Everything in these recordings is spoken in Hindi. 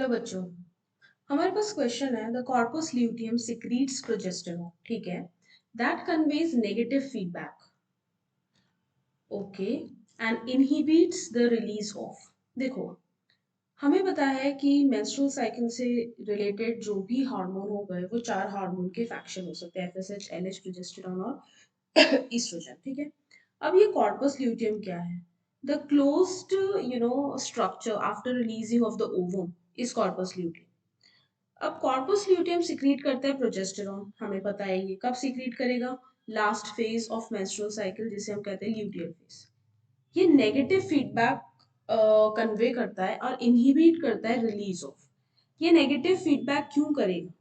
हेलो बच्चों। हमारे पास क्वेश्चन है the corpus luteum secretes progesterone, ठीक है, that conveys negative feedback, okay, and inhibits the release of. देखो, हमें पता है कि मेंस्ट्रुअल साइकिल से रिलेटेड जो भी हार्मोन हो गए वो चार हार्मोन के फैक्शन हो सकते हैं, एफएसएच, एलएच, प्रोजेस्टेरॉन और ईस्ट्रोजन, ठीक है। अब ये कॉर्पस ल्यूटियम क्या है? The closed structure after releasing of the ovum is corpus luteum. अब कॉर्पस ल्यूटियम सिक्रीट करता है प्रोजेस्टेरॉन, हमें पता है ये कब सिक्रीट करेगा? Last phase of menstrual cycle, जिसे हम कहते हैं ल्यूटियल फेज। ये नेगेटिव फीडबैक कन्वे करता है और इनहिबिट करता है रिलीज ऑफ। ये नेगेटिव फीडबैक क्यों करेगा?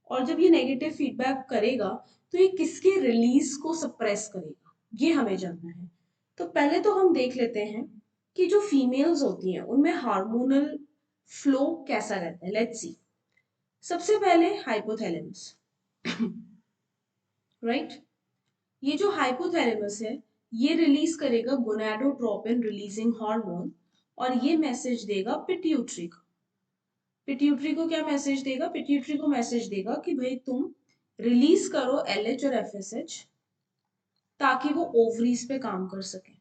और जब ये नेगेटिव फीडबैक करेगा तो ये किसके रिलीज को सप्रेस करेगा, ये हमें जानना है। तो पहले तो हम देख लेते हैं कि जो फीमेल्स होती हैं उनमें हार्मोनल फ्लो कैसा रहता है। Let's see. सबसे पहले हाइपोथैलेमस, राइट। ये जो हाइपोथैलेमस है ये रिलीज करेगा गोनाडोट्रोपिन रिलीजिंग हार्मोन, और ये मैसेज देगा पिट्यूटरी को। पिट्यूटरी को क्या मैसेज देगा? पिट्यूटरी को मैसेज देगा कि भाई तुम रिलीज करो एलएच और एफएसएच, ताकि वो ओवरीज पे काम कर सके,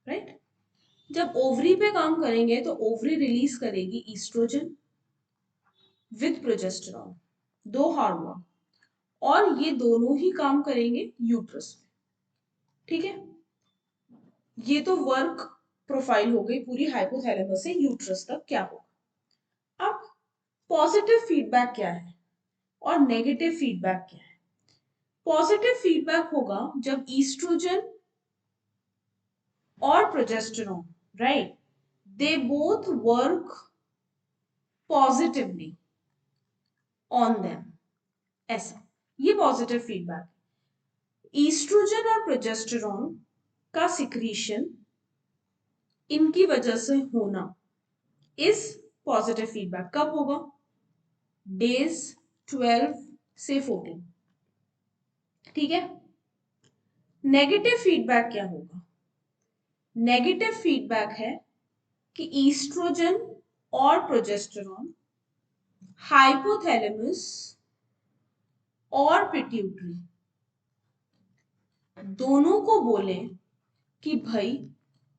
राइट। जब ओवरी पे काम करेंगे तो ओवरी रिलीज करेगी ईस्ट्रोजन विद प्रोजेस्टेरॉन, दो हार्मोन, और ये दोनों ही काम करेंगे यूट्रस में, ठीक है। ये तो वर्क प्रोफाइल हो गई पूरी हाइपोथैलेमस से यूट्रस तक क्या होगा। अब पॉजिटिव फीडबैक क्या है और नेगेटिव फीडबैक क्या है? पॉजिटिव फीडबैक होगा जब ईस्ट्रोजन और progesterone, right, they both work positively on them, ऐसा, ये पॉजिटिव फीडबैक। ईस्ट्रोजन और प्रोजेस्टेरॉन का सिक्रीशन इनकी वजह से होना इस पॉजिटिव फीडबैक कब होगा? डेज 12 से 14, ठीक है। नेगेटिव फीडबैक क्या होगा? नेगेटिव फीडबैक है कि ईस्ट्रोजन और प्रोजेस्टेरॉन हाइपोथैलेमस और पिट्यूटरी दोनों को बोलें कि भाई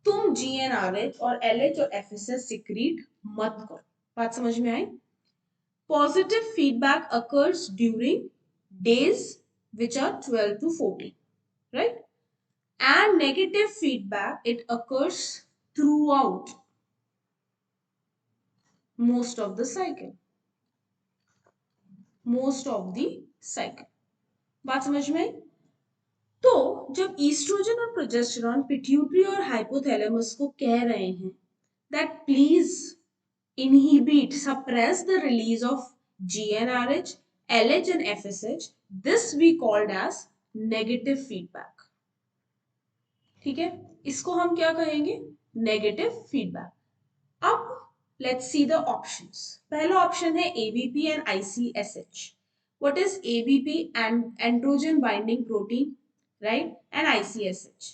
तुम जीएनआरएच और एलएच और एफएसएच सिक्रीट मत करो। बात समझ में आई? Positive feedback occurs during days which are 12 to 14, right? And negative feedback, it occurs throughout most of the cycle. Most of the cycle. बात समझ में आई? तो जब ईस्ट्रोजन और प्रोजेस्टेरॉन पिट्यूटरी और हाइपोथैलेमस को कह रहे हैं that please inhibit, suppress the release of GnRH, LH and FSH, this we called as negative feedback, ठीक है। इसको हम क्या कहेंगे? Negative feedback. अब लेट्स सी द ऑप्शंस। पहला ऑप्शन है ABP and ICSH। What is ABP? Androgen binding protein, right, and ICSH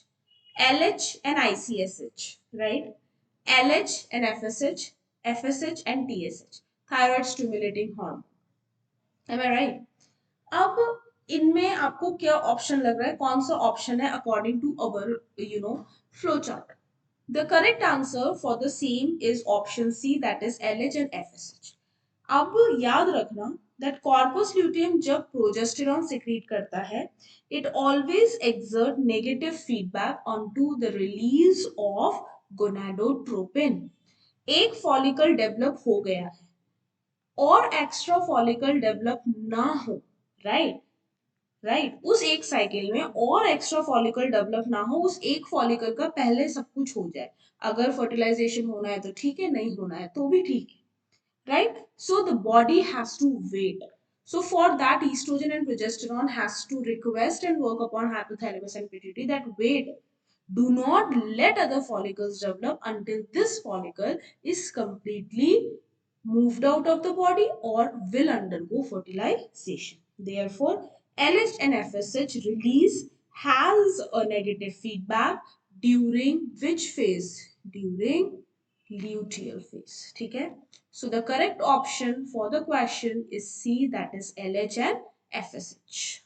LH and ICSH, right? LH and FSH, FSH and TSH, thyroid stimulating hormone. Am I right? अब इनमें आपको क्या ऑप्शन लग रहा है? कौन सा ऑप्शन है according to our flow chart? The correct answer for the same is option C, that is LH and FSH. अब याद रखना that corpus luteum जब प्रोजेस्टेरॉन सिक्रीट करता है, it always exert negative feedback onto the release of gonadotropin. एक फॉलिकल डेवलप हो गया है और एक्स्ट्रा फॉलिकल डेवलप ना हो, राइट, राइट, उस एक साइकिल में और एक्स्ट्रा फॉलिकल डेवलप ना हो, उस एक फॉलिकल का पहले सब कुछ हो जाए। अगर फर्टिलाइजेशन होना है तो ठीक है, नहीं होना है तो भी ठीक है, right? So the body has to wait. So for that, estrogen and progesterone has to request and work upon hypothalamus and pituitary that wait, do not let other follicles develop until this follicle is completely moved out of the body or will undergo fertilization. Therefore, LH and FSH release has a negative feedback during which phase? During luteal phase. ठीक है? So the correct option for the question is C, that is LH and FSH.